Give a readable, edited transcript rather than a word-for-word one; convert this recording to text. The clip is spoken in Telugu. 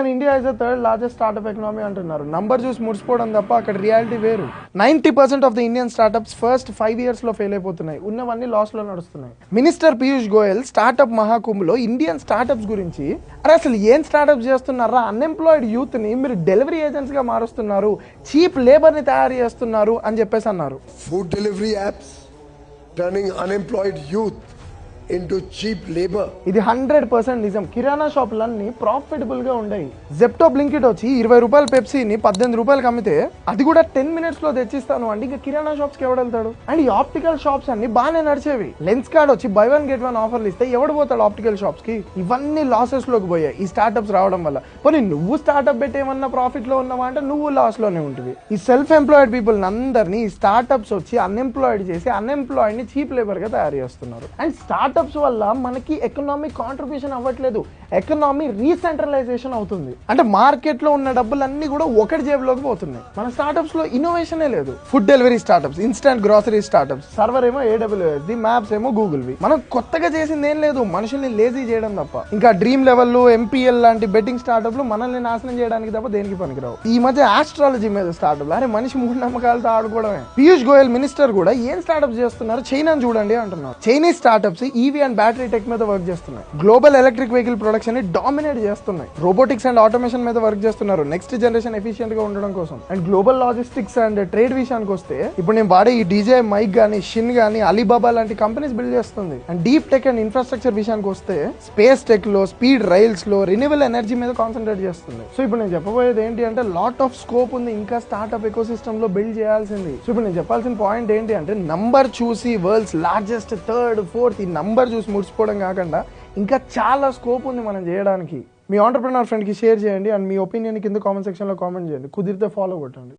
India is the third largest startup economy అంటున్నారు. నంబర్ చూసి ముడిచిపోవడం తప్ప అక్కడ రియాలిటీ వేరు. 90% of the Indian startups first 5 years లో ఫెయిల్ అయిపోతున్నాయి. ఉన్నవన్నీ లాస్ లో నడుస్తున్నాయి. మినిస్టర్ పీయూష్ గోయల్ స్టార్ట్అప్ మహాకుంభలో ఇండియన్ స్టార్ట్అప్స్ గురించి అసలు ఏం స్టార్ట్అప్ చేస్తున్నారా, అన్ఎంప్లాయిడ్ యూత్ ని మీరు డెలివరీ ఏజెంట్స్ గా మారుస్తున్నారు, చీప్ లేబర్ ని తయారు చేస్తున్నారు అని చెప్పేసి అన్నారు. Food delivery apps turning unemployed youth into cheap labor. ఇది 100% నిజం. కిరాణా షాపులన్నీ ప్రాఫిటబుల్ గా ఉండేవి. జెప్టో బ్లింకిట్ వచ్చి 20 రూపాయల పెప్సీని 18 రూపాయలకి అమ్మితే అది కూడా 10 minutes లో తెచ్చిస్తాను అంటే ఇంకా కిరాణా షాప్స్ కి ఎవడు వెళ్తాడు? అండ్ ఈ ఆప్టికల్ షాప్స్ అన్ని బాగానే నడిచేవి. లెన్స్ కార్డ్ వచ్చి buy one get one ఆఫర్లు ఇస్తే ఎవడు పోతాడు ఆప్టికల్ షాప్స్ కి? ఇవన్నీ లాసెస్ లోకి పోయాయి ఈ స్టార్ట్అప్స్ రావడం వల్ల. పోనీ నువ్వు స్టార్ట్అప్ పెట్టేమన్నా ప్రాఫిట్ లో ఉన్నావా అంటే నువ్వు లాస్ లోనే ఉంటుంది. ఈ సెల్ఫ్ ఎంప్లాయిడ్ పీపుల్ అందరినీ ఈ స్టార్ట్అప్స్ వచ్చి అన్ఎంప్లాయిడ్ చేసి అన్ఎంప్లాయిడ్ ని చీప్ లేబర్ గా తయారు చేస్తున్నారు. అండ్ స్టార్ట్అప్స్ వల్ల మనకి ఎకనామిక్ కాంట్రిబ్యూషన్ అవ్వట్లేదు, ఎకనామీ రీసెంట్రలైజేషన్ అవుతుంది. అంటే మార్కెట్ లో ఉన్న డబ్బులన్నీ కూడా ఒకటి జేబులోకి పోతున్నాయి. మన స్టార్ట్అప్స్ లో ఇన్నోవేషనే లేదు. Food delivery startups, instant grocery startups, server ఏమో AWS ది, మ్యాప్స్ ఏమో గూగుల్ వి. మనం కొత్తగా చేసింది ఏం లేదు, మనుషుల్ని లేజీ చేయడం తప్ప. ఇంకా డ్రీమ్ లెవెల్, MPL లాంటి బెట్టింగ్ స్టార్ట్అప్లు మనల్ని నాశనం చేయడానికి తప్ప దేనికి పనికిరావు. ఈ మధ్య ఆస్ట్రాలజీ మీద స్టార్ట్అప్, అరే మనిషి మూఢనమ్మకాలతో ఆడుకోవడమే. పీయూష్ గోయల్ మినిస్టర్ కూడా ఏం స్టార్ట్అప్స్ చేస్తున్నారు, చైనాని చూడండి అంటున్నారు. Chinese startups EV and battery tech మీద వర్క్ చేస్తున్నాయి. గ్లోబల్ ఎలక్ట్రిక్ వెహికల్ ప్రొడక్షన్ ని డామినేట్ చేస్తున్నాయి. రోబోటిక్స్ అండ్ ఆటోమేషన్ మీద వర్క్ చేస్తున్నారు నెక్స్ట్ జనరేషన్ ఎఫిషియెంట్ గా ఉండడం కోసం. And global logistics and trade విషయానికి వస్తే ఇప్పుడు నేను వాడే ఈ DJI మైక్ గానీ, షిన్ గానీ, అలీబాబా లాంటి కంపెనీస్ బిల్డ్ చేస్తుంది. And deep tech and infrastructure విషయానికి వస్తే స్పేస్ టెక్ లో, స్పీడ్ రైల్స్ లో, రిన్యూవబుల్ ఎనర్జీ మీద కాన్సన్ట్రేట్ చేస్తుంది. సో ఇప్పుడు నేను చెప్పబోయేది ఏంటి అంటే లాట్ ఆఫ్ స్కోప్ ఉంది ఇంకా స్టార్ట్అప్ ఎకో సిస్టమ్ లో బిల్డ్ చేయాల్సింది. సో ఇప్పుడు నేను చెప్పాల్సిన పాయింట్ ఏంటి అంటే నంబర్ చూసి వరల్డ్స్ లార్జెస్ట్ థర్డ్ ఫోర్త్ ఈ నంబర్ చూసి ముడిచిపోవడం కాకుండా ఇంకా చాలా స్కోప్ ఉంది మనం చేయడానికి. మీ ఆంటర్‌ప్రెన్యూర్ ఫ్రెండ్కి షేర్ చేయండి అండ్ మీ ఒపీనియన్ కింద కామెంట్ సెక్షన్లో కామెంట్ చేయండి. కుదిరితే ఫాలో కొట్టండి.